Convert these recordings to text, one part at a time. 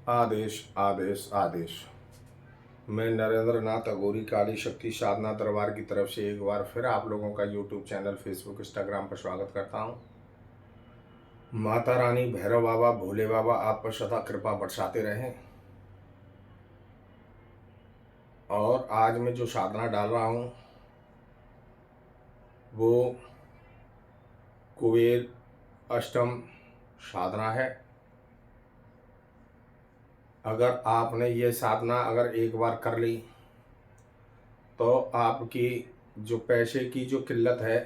आदेश आदेश आदेश। मैं नरेंद्र नाथ अघोरी काली शक्ति साधना दरबार की तरफ से एक बार फिर आप लोगों का यूट्यूब चैनल, फेसबुक, इंस्टाग्राम पर स्वागत करता हूँ। माता रानी, भैरव बाबा, भोले बाबा आप पर सदा कृपा बरसाते रहें। और आज मैं जो साधना डाल रहा हूँ वो कुबेर अष्टम साधना है। अगर आपने ये साधना अगर एक बार कर ली तो आपकी जो पैसे की जो किल्लत है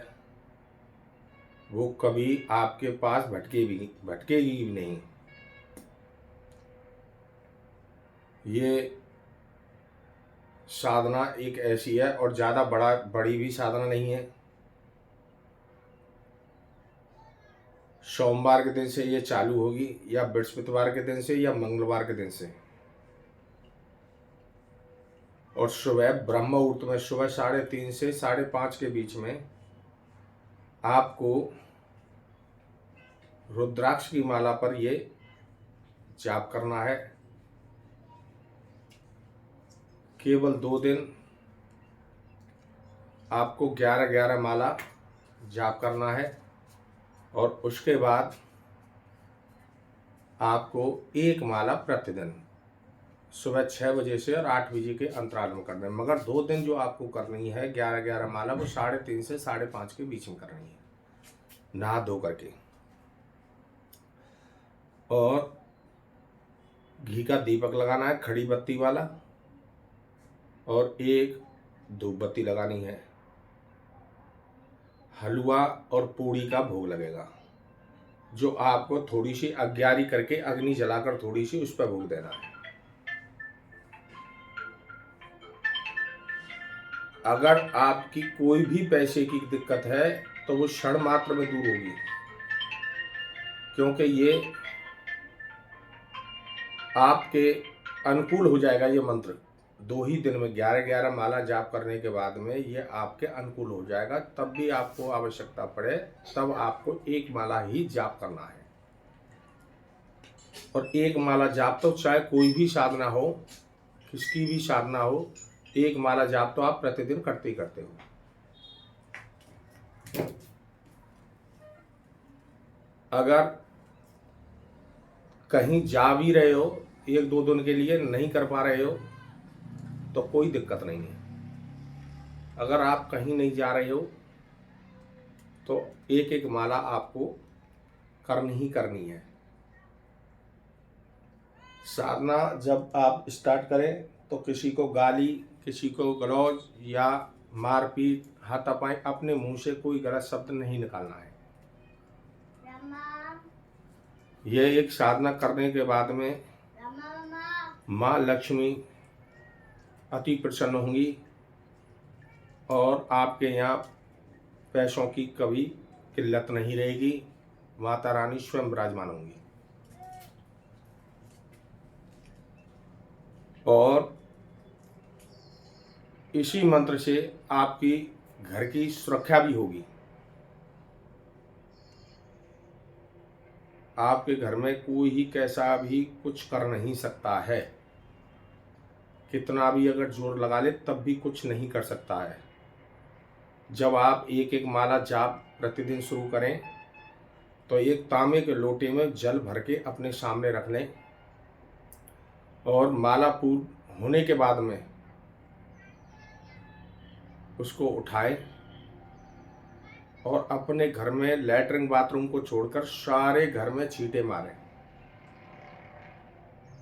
वो कभी आपके पास भटकेगी भी नहीं। ये साधना एक ऐसी है और ज़्यादा बड़ी भी साधना नहीं है। सोमवार के दिन से ये चालू होगी या बृहस्पतिवार के दिन से या मंगलवार के दिन से। और सुबह ब्रह्म मुहूर्त में सुबह 3:30 से 5:30 के बीच में आपको रुद्राक्ष की माला पर ये जाप करना है। केवल 2 दिन आपको 11-11 माला जाप करना है और उसके बाद आपको एक माला प्रतिदिन सुबह 6 बजे से और 8 बजे के अंतराल में करना है। मगर 2 दिन जो आपको करनी है 11-11 माला वो 3:30 से 5:30 के बीच में करनी है, नहा धो करके। और घी का दीपक लगाना है, खड़ी बत्ती वाला, और एक धूप बत्ती लगानी है। हलवा और पूड़ी का भोग लगेगा जो आपको थोड़ी सी अग्यारी करके अग्नि जलाकर थोड़ी सी उस पर भोग देना है। अगर आपकी कोई भी पैसे की दिक्कत है तो वो क्षण मात्र में दूर होगी, क्योंकि ये आपके अनुकूल हो जाएगा। ये मंत्र 2 ही दिन में 11-11 माला जाप करने के बाद में ये आपके अनुकूल हो जाएगा। तब भी आपको आवश्यकता पड़े तब आपको एक माला ही जाप करना है। और एक माला जाप तो चाहे कोई भी साधना हो, किसकी भी साधना हो, एक माला जाप तो आप प्रतिदिन करते ही करते हो। अगर कहीं जा भी रहे हो 1-2 दिन के लिए, नहीं कर पा रहे हो तो कोई दिक्कत नहीं है। अगर आप कहीं नहीं जा रहे हो तो एक एक माला आपको करनी ही करनी है। साधना जब आप स्टार्ट करें तो किसी को गाली, किसी को गलौज या मारपीट, हाथापाई, अपने मुंह से कोई गलत शब्द नहीं निकालना है। यह एक साधना करने के बाद में माँ लक्ष्मी अति प्रसन्न होंगी और आपके यहाँ पैसों की कभी किल्लत नहीं रहेगी। माता रानी स्वयं विराजमान होंगी। और इसी मंत्र से आपकी घर की सुरक्षा भी होगी। आपके घर में कोई ही कैसा भी कुछ कर नहीं सकता है। कितना भी अगर जोर लगा ले तब भी कुछ नहीं कर सकता है। जब आप एक एक माला जाप प्रतिदिन शुरू करें तो एक तांबे के लोटे में जल भर के अपने सामने रख लें और माला पूर्ण होने के बाद में उसको उठाएं और अपने घर में लैट्रिन बाथरूम को छोड़कर सारे घर में छींटे मारें।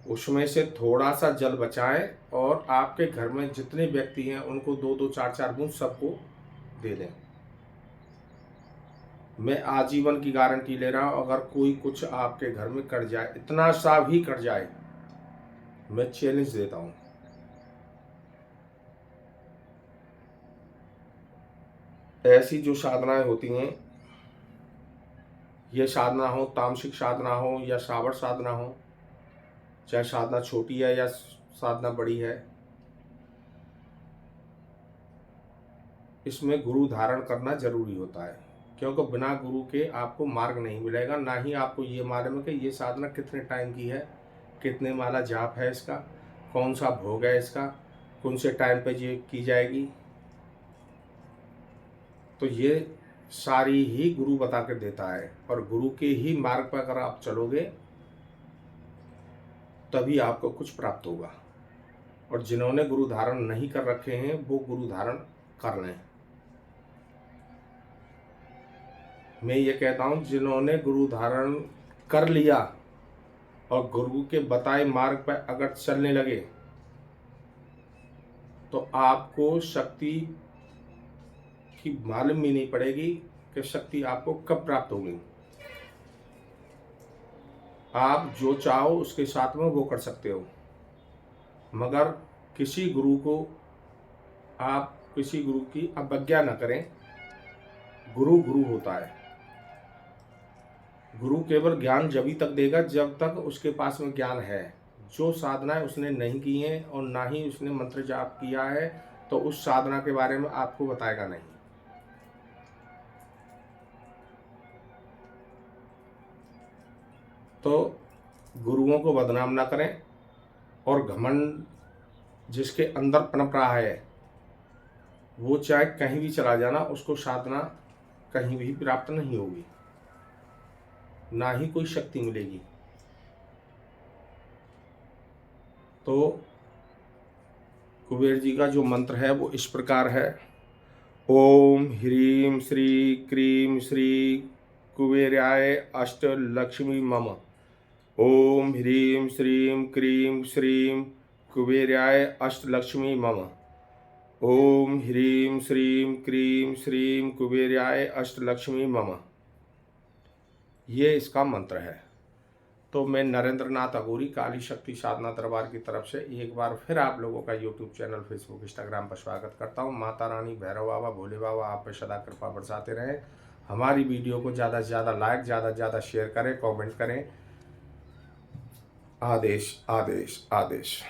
उसमें से थोड़ा सा जल बचाएं और आपके घर में जितने व्यक्ति हैं उनको 2-2, 4-4 बूंद सबको दे दें। मैं आजीवन की गारंटी ले रहा हूँ, अगर कोई कुछ आपके घर में कर जाए, इतना सा भी कर जाए, मैं चैलेंज देता हूँ। ऐसी जो साधनाएं होती हैं, ये साधना हो, तामसिक साधना हो या सावर साधना हो, चाहे साधना छोटी है या साधना बड़ी है, इसमें गुरु धारण करना जरूरी होता है। क्योंकि बिना गुरु के आपको मार्ग नहीं मिलेगा। ना ही आपको ये मालूम है कि ये साधना कितने टाइम की है, कितने माला जाप है इसका, कौन सा भोग है इसका, कौन से टाइम पे ये की जाएगी, तो ये सारी ही गुरु बता कर देता है। और गुरु के ही मार्ग पर अगर आप चलोगे तभी आपको कुछ प्राप्त होगा। और जिन्होंने गुरु धारण नहीं कर रखे हैं वो गुरु धारण कर लें। मैं ये कहता हूँ जिन्होंने गुरु धारण कर लिया और गुरु के बताए मार्ग पर अगर चलने लगे तो आपको शक्ति की मालूम भी नहीं पड़ेगी कि शक्ति आपको कब प्राप्त होगी। आप जो चाहो उसके साथ में वो कर सकते हो, मगर किसी गुरु की अवज्ञा न करें। गुरु गुरु होता है। गुरु केवल ज्ञान जब तक देगा जब तक उसके पास में ज्ञान है। जो साधनाएं उसने नहीं की हैं और ना ही उसने मंत्र जाप किया है तो उस साधना के बारे में आपको बताएगा नहीं। तो गुरुओं को बदनाम ना करें। और घमंड जिसके अंदर पनप रहा है वो चाहे कहीं भी चला जाना, उसको साधना कहीं भी प्राप्त नहीं होगी, ना ही कोई शक्ति मिलेगी। तो कुबेर जी का जो मंत्र है वो इस प्रकार है। ओम ह्रीं श्री क्रीं श्री कुबेराय अष्ट लक्ष्मी मम। ओम ह्रीं श्रीं क्रीं श्रीं कुबेराय अष्ट लक्ष्मी मम। ओम ह्रीं श्रीं क्रीं श्रीं कुबेराय अष्ट लक्ष्मी मम। ये इसका मंत्र है। तो मैं नरेंद्र नाथ अघोरी काली शक्ति साधना दरबार की तरफ से एक बार फिर आप लोगों का यूट्यूब चैनल, फेसबुक, इंस्टाग्राम पर स्वागत करता हूँ। माता रानी, भैरव बाबा, भोले बाबा आप पर सदा कृपा बरसाते रहें। हमारी वीडियो को ज़्यादा से ज़्यादा लाइक, ज़्यादा से ज़्यादा शेयर करें, कमेंट करें। आदेश आदेश आदेश।